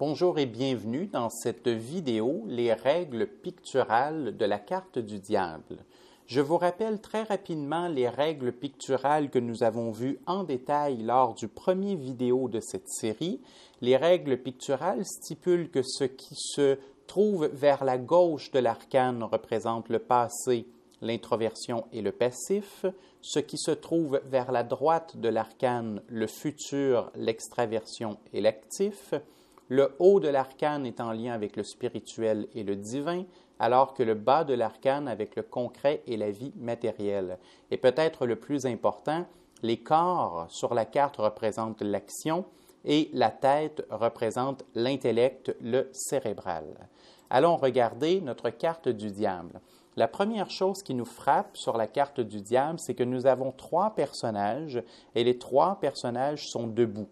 Bonjour et bienvenue dans cette vidéo, les règles picturales de la carte du diable. Je vous rappelle très rapidement les règles picturales que nous avons vues en détail lors du premier vidéo de cette série. Les règles picturales stipulent que ce qui se trouve vers la gauche de l'arcane représente le passé, l'introversion et le passif. Ce qui se trouve vers la droite de l'arcane, le futur, l'extraversion et l'actif. Le haut de l'arcane est en lien avec le spirituel et le divin, alors que le bas de l'arcane avec le concret et la vie matérielle. Et peut-être le plus important, les corps sur la carte représentent l'action et la tête représente l'intellect, le cérébral. Allons regarder notre carte du diable. La première chose qui nous frappe sur la carte du diable, c'est que nous avons trois personnages et les trois personnages sont debout.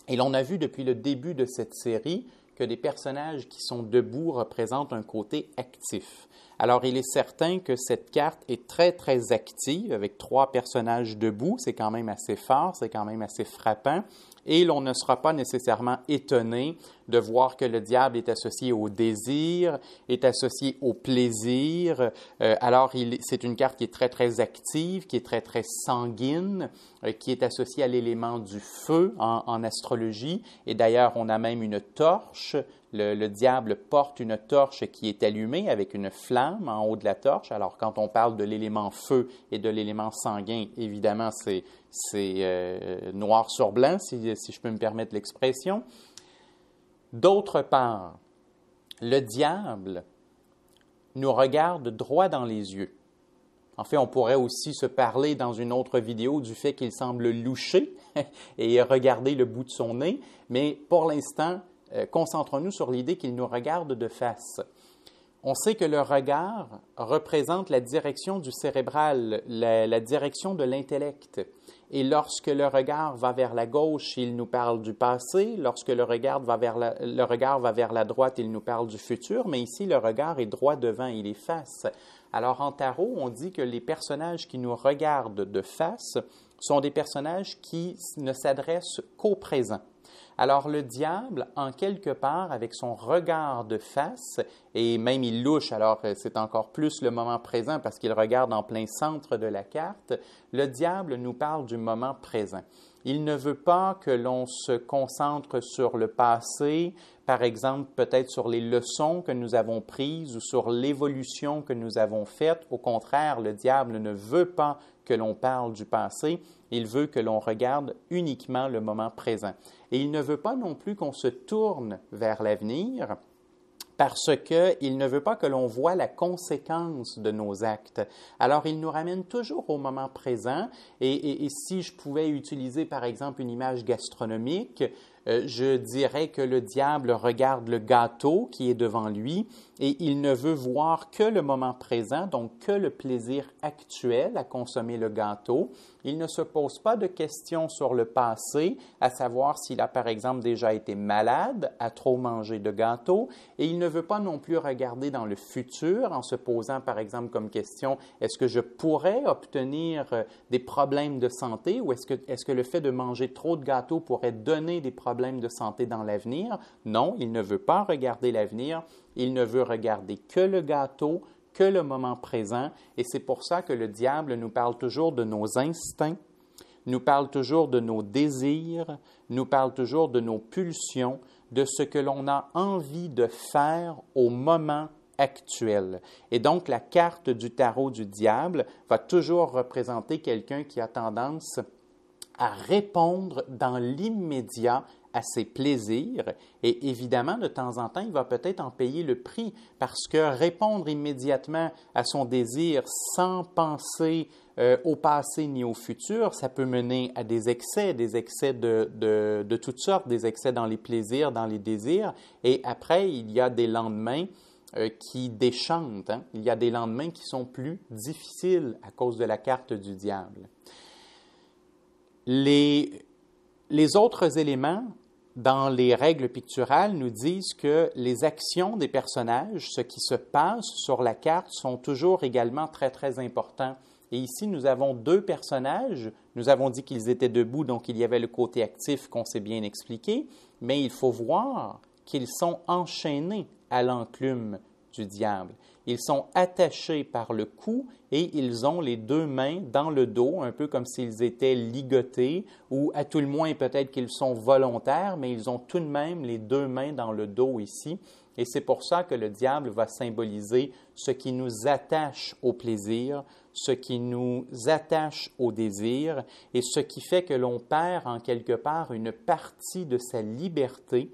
Et l'on a vu depuis le début de cette série que des personnages qui sont debout représentent un côté actif. Alors, il est certain que cette carte est très, très active avec trois personnages debout. C'est quand même assez fort, c'est quand même assez frappant. Et l'on ne sera pas nécessairement étonné de voir que le diable est associé au désir, est associé au plaisir. Alors, c'est une carte qui est très, très active, qui est très, très sanguine, qui est associée à l'élément du feu en astrologie. Et d'ailleurs, on a même une torche. Le diable porte une torche qui est allumée avec une flamme en haut de la torche. Alors, quand on parle de l'élément feu et de l'élément sanguin, évidemment, c'est noir sur blanc, si je peux me permettre l'expression. D'autre part, le diable nous regarde droit dans les yeux. En fait, on pourrait aussi se parler dans une autre vidéo du fait qu'il semble loucher et regarder le bout de son nez, mais pour l'instant, concentrons-nous sur l'idée qu'il nous regarde de face. On sait que le regard représente la direction du cérébral, la direction de l'intellect. Et lorsque le regard va vers la gauche, il nous parle du passé. Lorsque le regard va vers la droite, il nous parle du futur. Mais ici, le regard est droit devant, il est face. Alors, en tarot, on dit que les personnages qui nous regardent de face sont des personnages qui ne s'adressent qu'au présent. Alors, le diable, en quelque part, avec son regard de face, et même il louche, alors c'est encore plus le moment présent parce qu'il regarde en plein centre de la carte, le diable nous parle du moment présent. Il ne veut pas que l'on se concentre sur le passé, par exemple, peut-être sur les leçons que nous avons prises ou sur l'évolution que nous avons faite. Au contraire, le diable ne veut pas que l'on parle du passé, il veut que l'on regarde uniquement le moment présent. Et il ne veut pas non plus qu'on se tourne vers l'avenir, parce qu'il ne veut pas que l'on voie la conséquence de nos actes. Alors, il nous ramène toujours au moment présent. Et si je pouvais utiliser, par exemple, une image gastronomique, je dirais que le diable regarde le gâteau qui est devant lui et il ne veut voir que le moment présent, donc que le plaisir actuel à consommer le gâteau. Il ne se pose pas de questions sur le passé, à savoir s'il a par exemple déjà été malade, à trop manger de gâteau, et il ne veut pas non plus regarder dans le futur en se posant par exemple comme question, est-ce que je pourrais obtenir des problèmes de santé ou est-ce que le fait de manger trop de gâteaux pourrait donner des problèmes de santé dans l'avenir? Non, il ne veut pas regarder l'avenir, il ne veut regarder que le gâteau, que le moment présent, et c'est pour ça que le diable nous parle toujours de nos instincts, nous parle toujours de nos désirs, nous parle toujours de nos pulsions, de ce que l'on a envie de faire au moment actuel. Et donc, la carte du tarot du diable va toujours représenter quelqu'un qui a tendance à répondre dans l'immédiat à ses plaisirs et évidemment, de temps en temps, il va peut-être en payer le prix parce que répondre immédiatement à son désir sans penser au passé ni au futur, ça peut mener à des excès de toutes sortes, des excès dans les plaisirs, dans les désirs et après, il y a des lendemains qui déchantent, hein? Il y a des lendemains qui sont plus difficiles à cause de la carte du diable. Les autres éléments dans les règles picturales nous disent que les actions des personnages, ce qui se passe sur la carte, sont toujours également très, très importants. Et ici, nous avons deux personnages. Nous avons dit qu'ils étaient debout, donc il y avait le côté actif qu'on s'est bien expliqué, mais il faut voir qu'ils sont enchaînés à l'enclume du diable. Ils sont attachés par le cou et ils ont les deux mains dans le dos, un peu comme s'ils étaient ligotés, ou à tout le moins peut-être qu'ils sont volontaires, mais ils ont tout de même les deux mains dans le dos ici. Et c'est pour ça que le diable va symboliser ce qui nous attache au plaisir, ce qui nous attache au désir et ce qui fait que l'on perd en quelque part une partie de sa liberté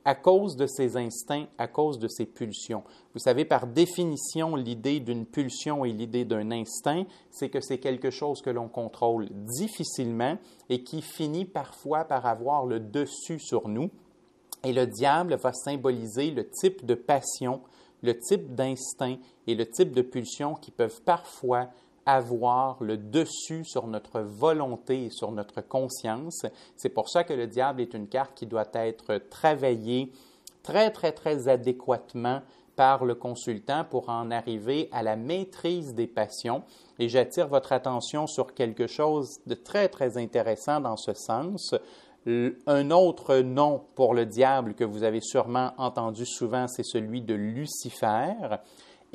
à cause de ses instincts, à cause de ses pulsions. Vous savez, par définition, l'idée d'une pulsion et l'idée d'un instinct, c'est que c'est quelque chose que l'on contrôle difficilement et qui finit parfois par avoir le dessus sur nous. Et le diable va symboliser le type de passion, le type d'instinct et le type de pulsion qui peuvent parfois avoir le dessus sur notre volonté et sur notre conscience. C'est pour ça que le diable est une carte qui doit être travaillée très adéquatement par le consultant pour en arriver à la maîtrise des passions. Et j'attire votre attention sur quelque chose de très intéressant dans ce sens. Un autre nom pour le diable que vous avez sûrement entendu souvent, c'est celui de Lucifer.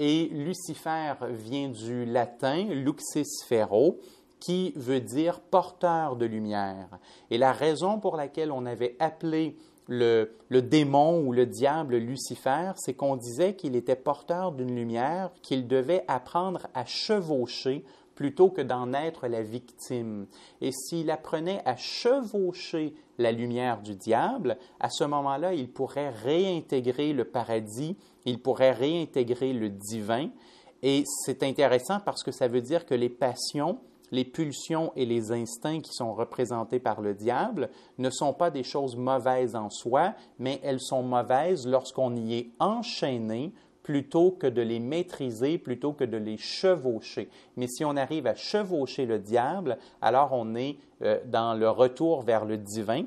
Et Lucifer vient du latin luxis ferro, qui veut dire porteur de lumière. Et la raison pour laquelle on avait appelé le démon ou le diable Lucifer, c'est qu'on disait qu'il était porteur d'une lumière qu'il devait apprendre à chevaucher plutôt que d'en être la victime. Et s'il apprenait à chevaucher la lumière du diable, à ce moment-là, il pourrait réintégrer le paradis, il pourrait réintégrer le divin. Et c'est intéressant parce que ça veut dire que les passions, les pulsions et les instincts qui sont représentés par le diable ne sont pas des choses mauvaises en soi, mais elles sont mauvaises lorsqu'on y est enchaîné plutôt que de les maîtriser, plutôt que de les chevaucher. Mais si on arrive à chevaucher le diable, alors on est dans le retour vers le divin.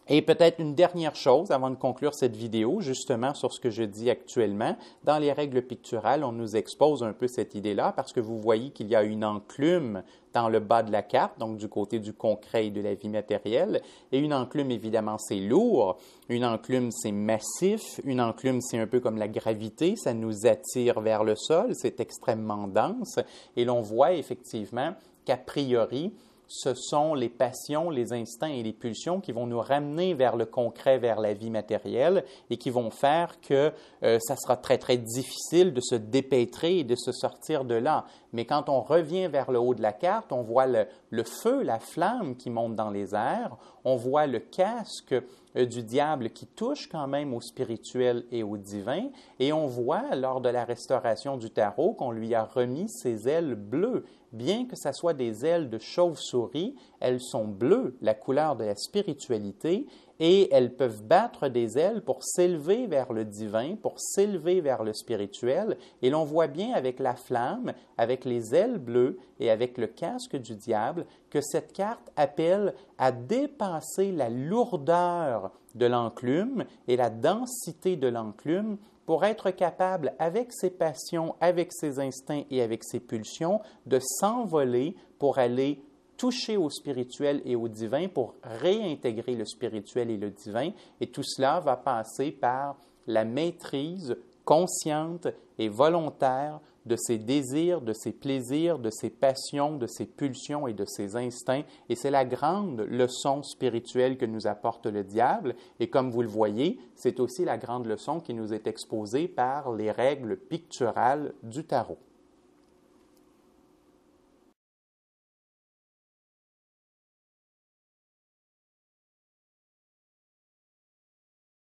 Et peut-être une dernière chose avant de conclure cette vidéo, justement sur ce que je dis actuellement. Dans les règles picturales, on nous expose un peu cette idée-là parce que vous voyez qu'il y a une enclume dans le bas de la carte, donc du côté du concret et de la vie matérielle. Et une enclume, évidemment, c'est lourd. Une enclume, c'est massif. Une enclume, c'est un peu comme la gravité. Ça nous attire vers le sol. C'est extrêmement dense. Et l'on voit effectivement qu'a priori, ce sont les passions, les instincts et les pulsions qui vont nous ramener vers le concret, vers la vie matérielle et qui vont faire que ça sera très difficile de se dépêtrer et de se sortir de là. Mais quand on revient vers le haut de la carte, on voit le feu, la flamme qui monte dans les airs, on voit le casque du diable qui touche quand même au spirituel et au divin, et on voit lors de la restauration du tarot qu'on lui a remis ses ailes bleues. Bien que ce soit des ailes de chauve-souris, elles sont bleues, la couleur de la spiritualité, et elles peuvent battre des ailes pour s'élever vers le divin, pour s'élever vers le spirituel. Et l'on voit bien avec la flamme, avec les ailes bleues et avec le casque du diable, que cette carte appelle à dépasser la lourdeur de l'enclume et la densité de l'enclume pour être capable, avec ses passions, avec ses instincts et avec ses pulsions, de s'envoler pour aller toucher au spirituel et au divin, pour réintégrer le spirituel et le divin. Et tout cela va passer par la maîtrise consciente et volontaire de ses désirs, de ses plaisirs, de ses passions, de ses pulsions et de ses instincts. Et c'est la grande leçon spirituelle que nous apporte le diable. Et comme vous le voyez, c'est aussi la grande leçon qui nous est exposée par les règles picturales du tarot.